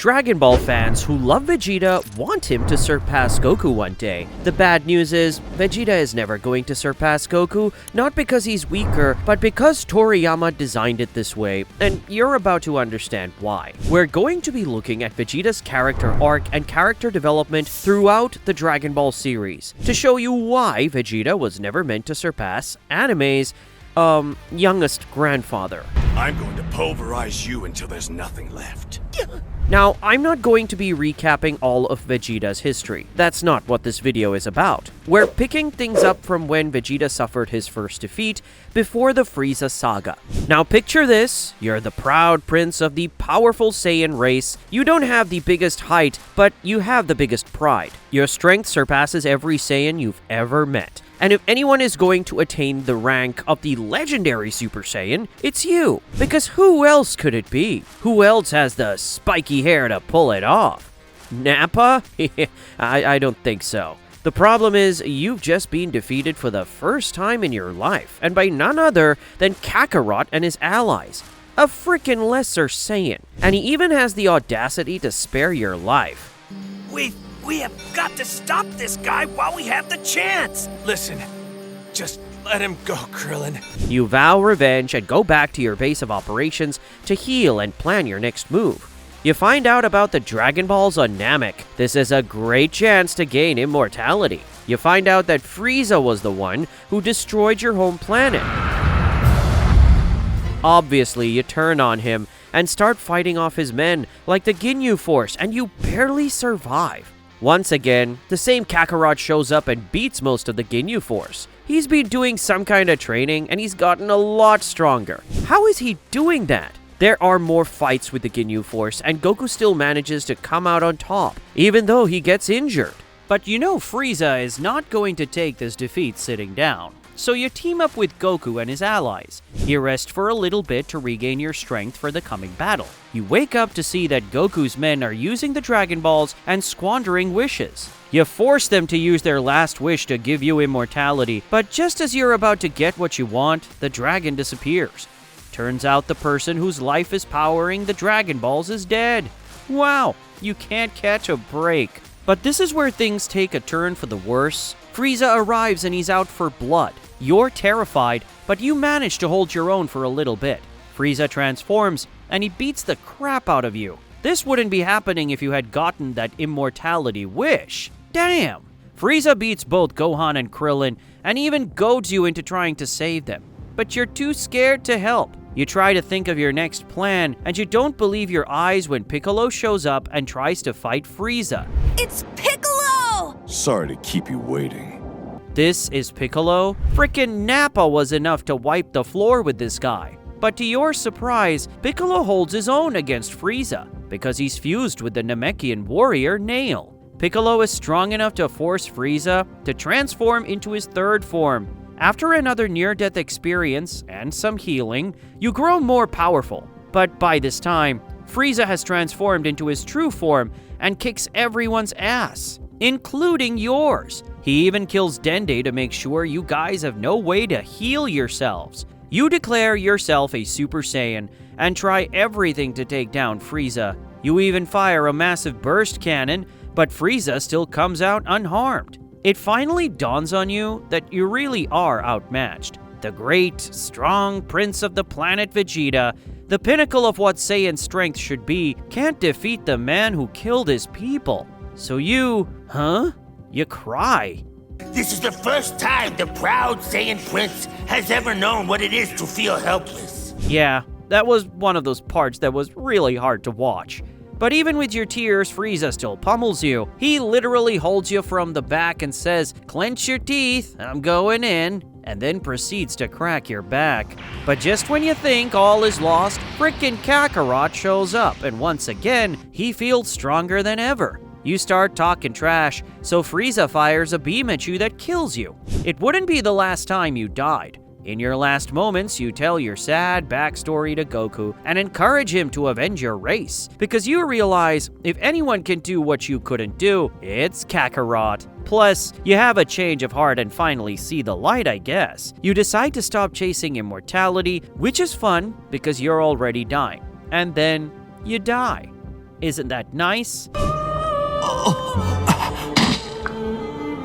Dragon Ball fans who love Vegeta want him to surpass Goku one day. The bad news is, Vegeta is never going to surpass Goku, not because he's weaker, but because Toriyama designed it this way, and you're about to understand why. We're going to be looking at Vegeta's character arc and character development throughout the Dragon Ball series, to show you why Vegeta was never meant to surpass anime's, youngest grandfather. I'm going to pulverize you until there's nothing left. Now, I'm not going to be recapping all of Vegeta's history. That's not what this video is about. We're picking things up from when Vegeta suffered his first defeat before the Frieza saga. Now picture this, you're the proud prince of the powerful Saiyan race. You don't have the biggest height, but you have the biggest pride. Your strength surpasses every Saiyan you've ever met. And if anyone is going to attain the rank of the legendary Super Saiyan, it's you. Because who else could it be? Who else has the spiky hair to pull it off? Nappa? I don't think so. The problem is, you've just been defeated for the first time in your life, and by none other than Kakarot and his allies. A frickin' lesser Saiyan. And he even has the audacity to spare your life. We have got to stop this guy while we have the chance! Listen, just let him go, Krillin. You vow revenge and go back to your base of operations to heal and plan your next move. You find out about the Dragon Balls on Namek. This is a great chance to gain immortality. You find out that Frieza was the one who destroyed your home planet. Obviously, you turn on him and start fighting off his men like the Ginyu Force, and you barely survive. Once again, the same Kakarot shows up and beats most of the Ginyu Force. He's been doing some kind of training and he's gotten a lot stronger. How is he doing that? There are more fights with the Ginyu Force and Goku still manages to come out on top, even though he gets injured. But you know Frieza is not going to take this defeat sitting down. So you team up with Goku and his allies. You rest for a little bit to regain your strength for the coming battle. You wake up to see that Goku's men are using the Dragon Balls and squandering wishes. You force them to use their last wish to give you immortality, but just as you're about to get what you want, the dragon disappears. Turns out the person whose life is powering the Dragon Balls is dead. Wow, you can't catch a break. But this is where things take a turn for the worse. Frieza arrives and he's out for blood. You're terrified, but you manage to hold your own for a little bit. Frieza transforms, and he beats the crap out of you. This wouldn't be happening if you had gotten that immortality wish. Damn! Frieza beats both Gohan and Krillin, and even goads you into trying to save them. But you're too scared to help. You try to think of your next plan, and you don't believe your eyes when Piccolo shows up and tries to fight Frieza. It's Piccolo! Sorry to keep you waiting. This is Piccolo? Frickin' Nappa was enough to wipe the floor with this guy. But to your surprise, Piccolo holds his own against Frieza, because he's fused with the Namekian warrior Nail. Piccolo is strong enough to force Frieza to transform into his third form. After another near-death experience and some healing, you grow more powerful. But by this time, Frieza has transformed into his true form and kicks everyone's ass, including yours. He even kills Dende to make sure you guys have no way to heal yourselves. You declare yourself a Super Saiyan and try everything to take down Frieza. You even fire a massive burst cannon, but Frieza still comes out unharmed. It finally dawns on you that you really are outmatched. The great, strong prince of the planet Vegeta, the pinnacle of what Saiyan strength should be, can't defeat the man who killed his people. So you cry. This is the first time the proud Saiyan Prince has ever known what it is to feel helpless. Yeah, that was one of those parts that was really hard to watch. But even with your tears, Frieza still pummels you. He literally holds you from the back and says, "Clench your teeth, I'm going in," and then proceeds to crack your back. But just when you think all is lost, frickin' Kakarot shows up, and once again, he feels stronger than ever. You start talking trash, so Frieza fires a beam at you that kills you. It wouldn't be the last time you died. In your last moments, you tell your sad backstory to Goku and encourage him to avenge your race, because you realize if anyone can do what you couldn't do, it's Kakarot. Plus, you have a change of heart and finally see the light, I guess. You decide to stop chasing immortality, which is fun because you're already dying. And then you die. Isn't that nice?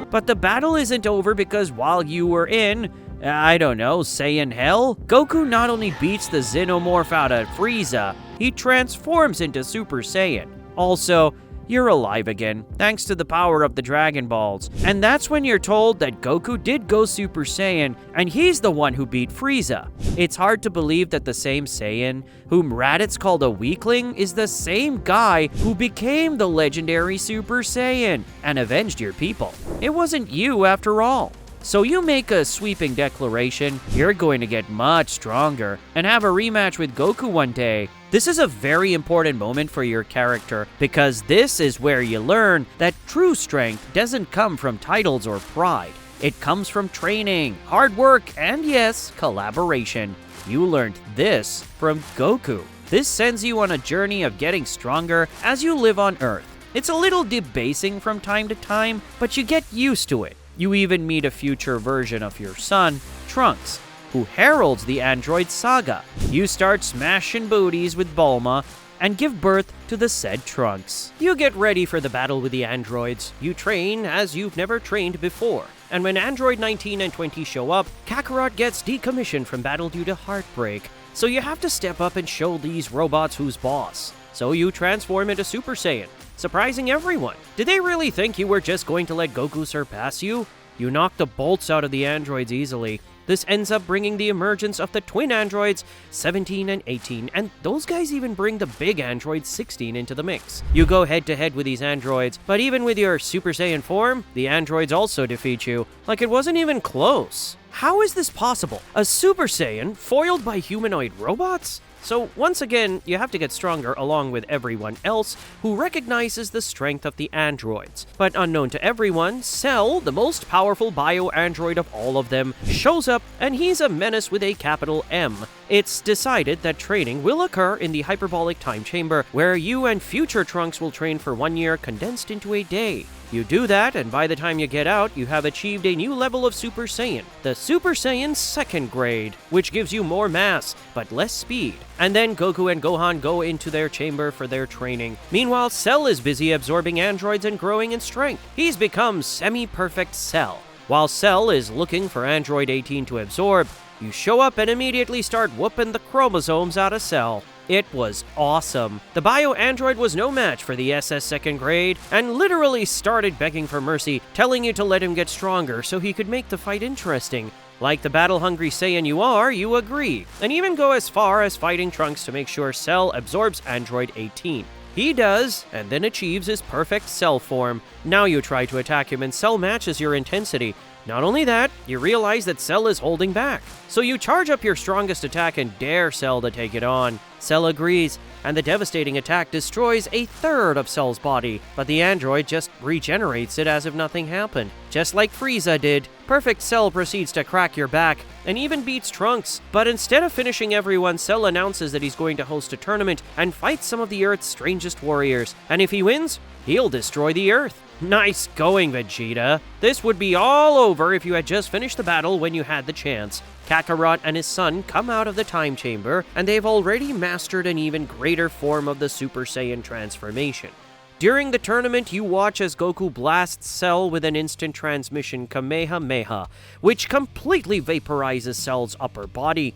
But the battle isn't over because while you were in, I don't know, Saiyan Hell, Goku not only beats the Xenomorph out of Frieza, he transforms into Super Saiyan. Also, you're alive again, thanks to the power of the Dragon Balls. And that's when you're told that Goku did go Super Saiyan, and he's the one who beat Frieza. It's hard to believe that the same Saiyan, whom Raditz called a weakling, is the same guy who became the legendary Super Saiyan and avenged your people. It wasn't you after all. So you make a sweeping declaration, you're going to get much stronger and have a rematch with Goku one day. This is a very important moment for your character because this is where you learn that true strength doesn't come from titles or pride. It comes from training, hard work, and yes, collaboration. You learned this from Goku. This sends you on a journey of getting stronger as you live on Earth. It's a little debasing from time to time, but you get used to it. You even meet a future version of your son, Trunks, who heralds the android saga. You start smashing booties with Bulma and give birth to the said Trunks. You get ready for the battle with the androids. You train as you've never trained before. And when Android 19 and 20 show up, Kakarot gets decommissioned from battle due to heartbreak. So you have to step up and show these robots who's boss. So you transform into Super Saiyan, surprising everyone. Did they really think you were just going to let Goku surpass you? You knock the bolts out of the androids easily. This ends up bringing the emergence of the twin androids 17 and 18, and those guys even bring the big android 16 into the mix. You go head to head with these androids, but even with your Super Saiyan form, the androids also defeat you, like it wasn't even close. How is this possible? A Super Saiyan foiled by humanoid robots? So once again, you have to get stronger along with everyone else who recognizes the strength of the androids. But unknown to everyone, Cell, the most powerful bio-android of all of them, shows up and he's a menace with a capital M. It's decided that training will occur in the hyperbolic time chamber where you and future Trunks will train for 1 year condensed into a day. You do that, and by the time you get out, you have achieved a new level of Super Saiyan, the Super Saiyan 2nd grade, which gives you more mass, but less speed. And then Goku and Gohan go into their chamber for their training. Meanwhile, Cell is busy absorbing androids and growing in strength. He's become semi-perfect Cell. While Cell is looking for Android 18 to absorb, you show up and immediately start whooping the chromosomes out of Cell. It was awesome. The bio-android was no match for the SS 2nd grade and literally started begging for mercy, telling you to let him get stronger so he could make the fight interesting. Like the battle-hungry Saiyan you are, you agree, and even go as far as fighting Trunks to make sure Cell absorbs Android 18. He does, and then achieves his perfect Cell form. Now you try to attack him and Cell matches your intensity. Not only that, you realize that Cell is holding back. So you charge up your strongest attack and dare Cell to take it on. Cell agrees, and the devastating attack destroys a third of Cell's body, but the android just regenerates it as if nothing happened. Just like Frieza did, Perfect Cell proceeds to crack your back and even beats Trunks. But instead of finishing everyone, Cell announces that he's going to host a tournament and fight some of the Earth's strangest warriors. And if he wins, he'll destroy the Earth. Nice going, Vegeta. This would be all over if you had just finished the battle when you had the chance. Kakarot and his son come out of the time chamber, and they've already mastered an even greater form of the Super Saiyan transformation. During the tournament, you watch as Goku blasts Cell with an instant transmission Kamehameha, which completely vaporizes Cell's upper body.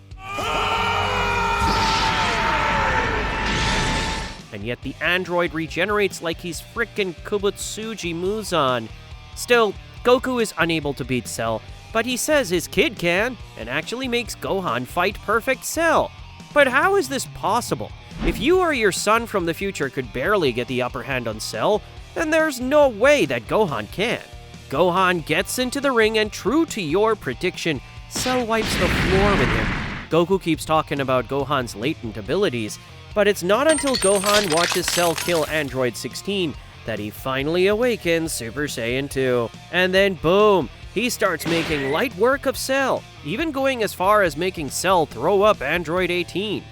And yet the android regenerates like he's frickin' Kubutsuji Muzan. Still, Goku is unable to beat Cell, but he says his kid can, and actually makes Gohan fight Perfect Cell. But how is this possible? If you or your son from the future could barely get the upper hand on Cell, then there's no way that Gohan can. Gohan gets into the ring, and true to your prediction, Cell wipes the floor with him. Goku keeps talking about Gohan's latent abilities, but it's not until Gohan watches Cell kill Android 16 that he finally awakens Super Saiyan 2. And then boom, he starts making light work of Cell, even going as far as making Cell throw up Android 18.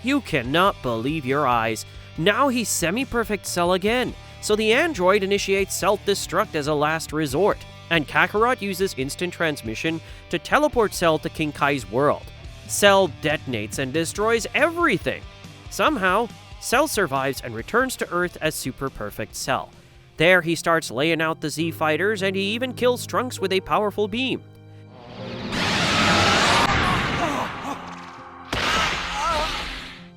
You cannot believe your eyes. Now he's semi-perfect Cell again, so the android initiates self-destruct as a last resort, and Kakarot uses instant transmission to teleport Cell to King Kai's world. Cell detonates and destroys everything. Somehow, Cell survives and returns to Earth as Super Perfect Cell. There, he starts laying out the Z Fighters, and he even kills Trunks with a powerful beam.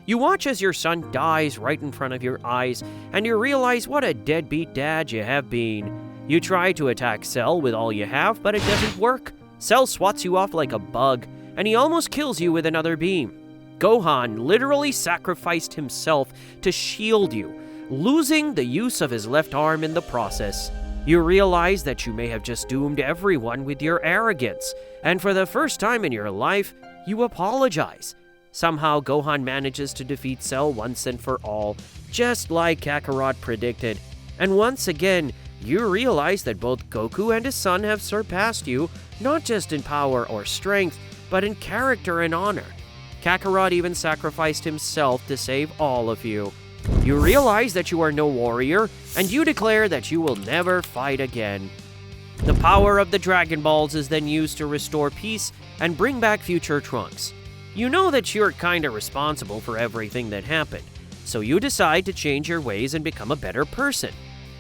You watch as your son dies right in front of your eyes, and you realize what a deadbeat dad you have been. You try to attack Cell with all you have, but it doesn't work. Cell swats you off like a bug, and he almost kills you with another beam. Gohan literally sacrificed himself to shield you, losing the use of his left arm in the process. You realize that you may have just doomed everyone with your arrogance, and for the first time in your life, you apologize. Somehow, Gohan manages to defeat Cell once and for all, just like Kakarot predicted. And once again, you realize that both Goku and his son have surpassed you, not just in power or strength, but in character and honor. Kakarot even sacrificed himself to save all of you. You realize that you are no warrior, and you declare that you will never fight again. The power of the Dragon Balls is then used to restore peace and bring back future Trunks. You know that you're kinda responsible for everything that happened, so you decide to change your ways and become a better person.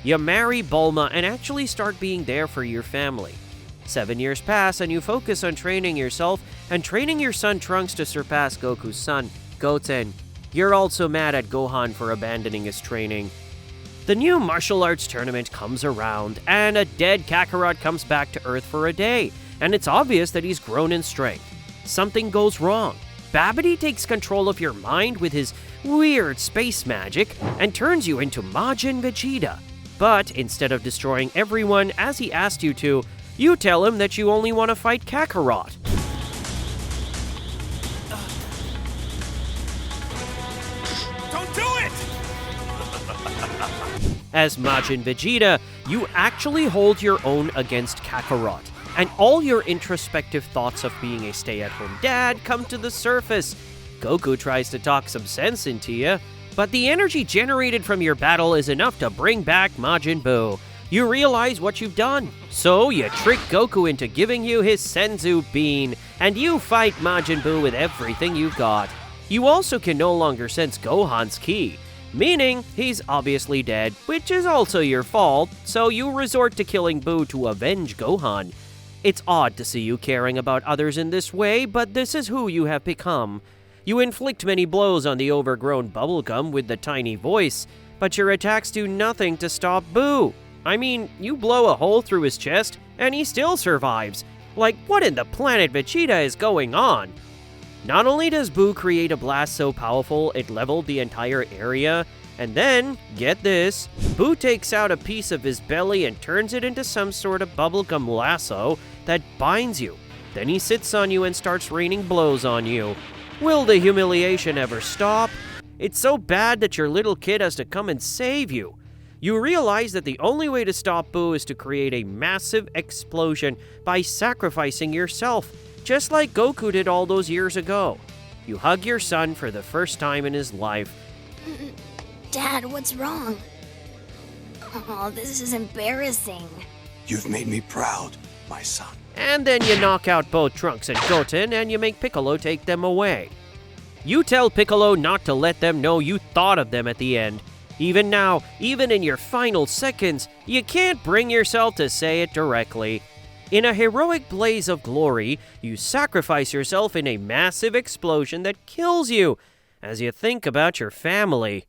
You marry Bulma and actually start being there for your family. 7 years pass and you focus on training yourself and training your son Trunks to surpass Goku's son, Goten. You're also mad at Gohan for abandoning his training. The new martial arts tournament comes around, and a dead Kakarot comes back to Earth for a day, and it's obvious that he's grown in strength. Something goes wrong. Babidi takes control of your mind with his weird space magic and turns you into Majin Vegeta. But instead of destroying everyone as he asked you to, you tell him that you only want to fight Kakarot. Don't do it! As Majin Vegeta, you actually hold your own against Kakarot, and all your introspective thoughts of being a stay-at-home dad come to the surface. Goku tries to talk some sense into you, but the energy generated from your battle is enough to bring back Majin Buu. You realize what you've done, so you trick Goku into giving you his Senzu Bean, and you fight Majin Buu with everything you've got. You also can no longer sense Gohan's ki, meaning he's obviously dead, which is also your fault, so you resort to killing Buu to avenge Gohan. It's odd to see you caring about others in this way, but this is who you have become. You inflict many blows on the overgrown bubblegum with the tiny voice, but your attacks do nothing to stop Buu. I mean, you blow a hole through his chest, and he still survives. Like, what in the planet Vegeta is going on? Not only does Buu create a blast so powerful it leveled the entire area, and then, get this, Buu takes out a piece of his belly and turns it into some sort of bubblegum lasso that binds you. Then he sits on you and starts raining blows on you. Will the humiliation ever stop? It's so bad that your little kid has to come and save you. You realize that the only way to stop Buu is to create a massive explosion by sacrificing yourself, just like Goku did all those years ago. You hug your son for the first time in his life. Dad, what's wrong? Oh, this is embarrassing. You've made me proud, my son. And then you knock out both Trunks and Goten, and you make Piccolo take them away. You tell Piccolo not to let them know you thought of them at the end. Even now, even in your final seconds, you can't bring yourself to say it directly. In a heroic blaze of glory, you sacrifice yourself in a massive explosion that kills you as you think about your family.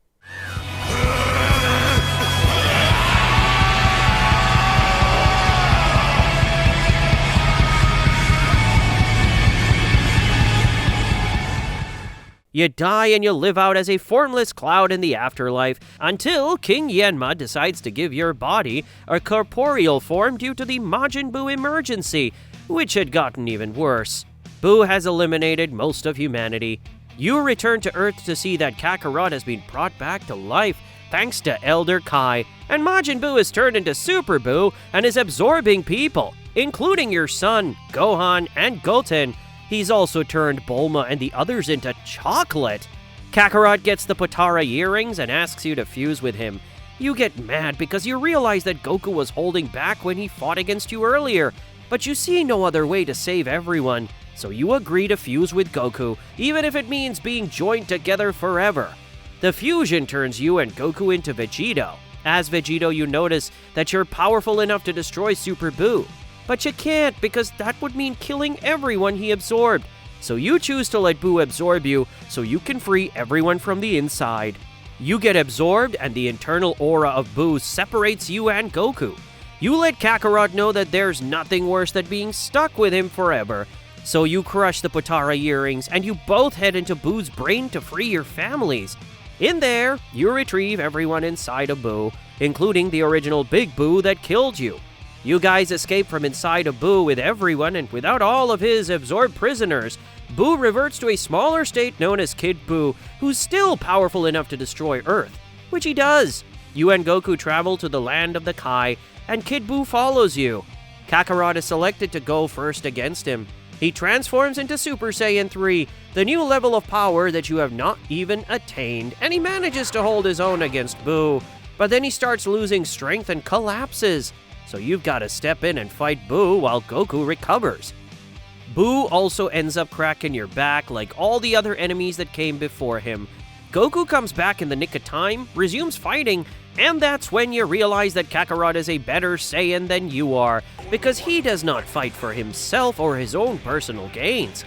You die and you live out as a formless cloud in the afterlife until King Yenma decides to give your body a corporeal form due to the Majin Buu emergency, which had gotten even worse. Buu has eliminated most of humanity. You return to Earth to see that Kakarot has been brought back to life thanks to Elder Kai, and Majin Buu is turned into Super Buu and is absorbing people, including your son, Gohan, and Goten. He's also turned Bulma and the others into chocolate. Kakarot gets the Potara earrings and asks you to fuse with him. You get mad because you realize that Goku was holding back when he fought against you earlier, but you see no other way to save everyone, so you agree to fuse with Goku, even if it means being joined together forever. The fusion turns you and Goku into Vegito. As Vegito, you notice that you're powerful enough to destroy Super Buu. But you can't, because that would mean killing everyone he absorbed. So you choose to let Buu absorb you so you can free everyone from the inside. You get absorbed, and the internal aura of Buu separates you and Goku. You let Kakarot know that there's nothing worse than being stuck with him forever. So you crush the Potara earrings, and you both head into Buu's brain to free your families. In there, you retrieve everyone inside of Buu, including the original Big Buu that killed you. You guys escape from inside of Buu with everyone, and without all of his absorbed prisoners, Buu reverts to a smaller state known as Kid Buu, who's still powerful enough to destroy Earth, which he does. You and Goku travel to the land of the Kai, and Kid Buu follows you. Kakarot is selected to go first against him. He transforms into Super Saiyan 3, the new level of power that you have not even attained, and he manages to hold his own against Buu, but then he starts losing strength and collapses. So you've got to step in and fight Buu while Goku recovers. Buu also ends up cracking your back like all the other enemies that came before him. Goku comes back in the nick of time, resumes fighting, and that's when you realize that Kakarot is a better Saiyan than you are, because he does not fight for himself or his own personal gains.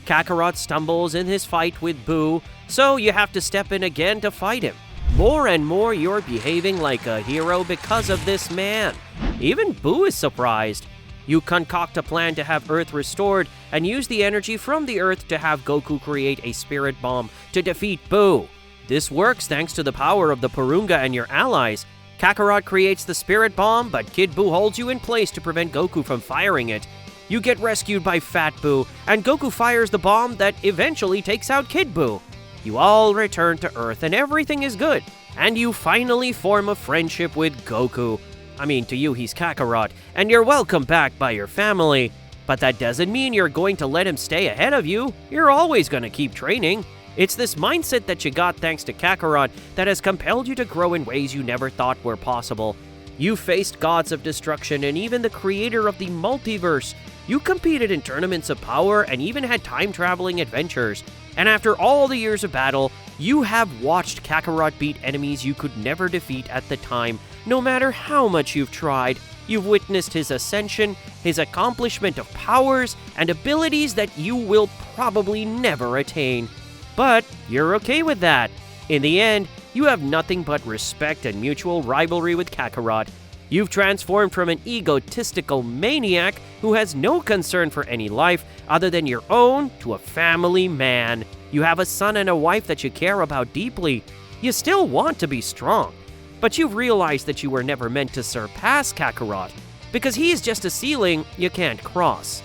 Kakarot stumbles in his fight with Buu, so you have to step in again to fight him. More and more you're behaving like a hero because of this man. Even Buu is surprised. You concoct a plan to have Earth restored and use the energy from the Earth to have Goku create a spirit bomb to defeat Buu. This works thanks to the power of the Porunga and your allies. Kakarot creates the spirit bomb, but Kid Buu holds you in place to prevent Goku from firing it. You get rescued by Fat Buu, and Goku fires the bomb that eventually takes out Kid Buu. You all return to Earth and everything is good, and you finally form a friendship with Goku. I mean, to you he's Kakarot, and you're welcomed back by your family. But that doesn't mean you're going to let him stay ahead of you. You're always going to keep training. It's this mindset that you got thanks to Kakarot that has compelled you to grow in ways you never thought were possible. You faced gods of destruction and even the creator of the multiverse. You competed in tournaments of power and even had time-traveling adventures. And after all the years of battle, you have watched Kakarot beat enemies you could never defeat at the time, no matter how much you've tried. You've witnessed his ascension, his accomplishment of powers, and abilities that you will probably never attain. But you're okay with that. In the end, you have nothing but respect and mutual rivalry with Kakarot. You've transformed from an egotistical maniac who has no concern for any life other than your own to a family man. You have a son and a wife that you care about deeply. You still want to be strong, but you've realized that you were never meant to surpass Kakarot, because he is just a ceiling you can't cross.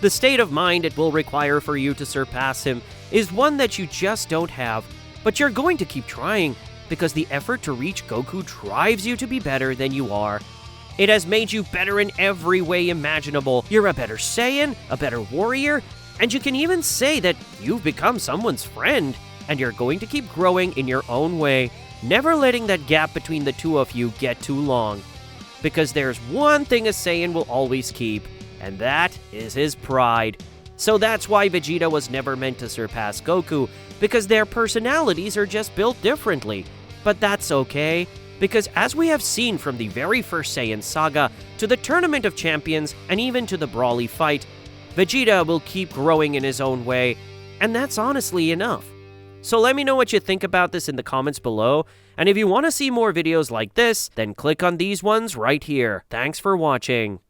The state of mind it will require for you to surpass him is one that you just don't have, but you're going to keep trying, because the effort to reach Goku drives you to be better than you are. It has made you better in every way imaginable. You're a better Saiyan, a better warrior, and you can even say that you've become someone's friend, and you're going to keep growing in your own way, never letting that gap between the two of you get too long. Because there's one thing a Saiyan will always keep, and that is his pride. So that's why Vegeta was never meant to surpass Goku, because their personalities are just built differently. But that's okay, because as we have seen from the very first Saiyan saga to the Tournament of Champions and even to the Brawly fight, Vegeta will keep growing in his own way, and that's honestly enough. So let me know what you think about this in the comments below, and if you want to see more videos like this, then click on these ones right here. Thanks for watching.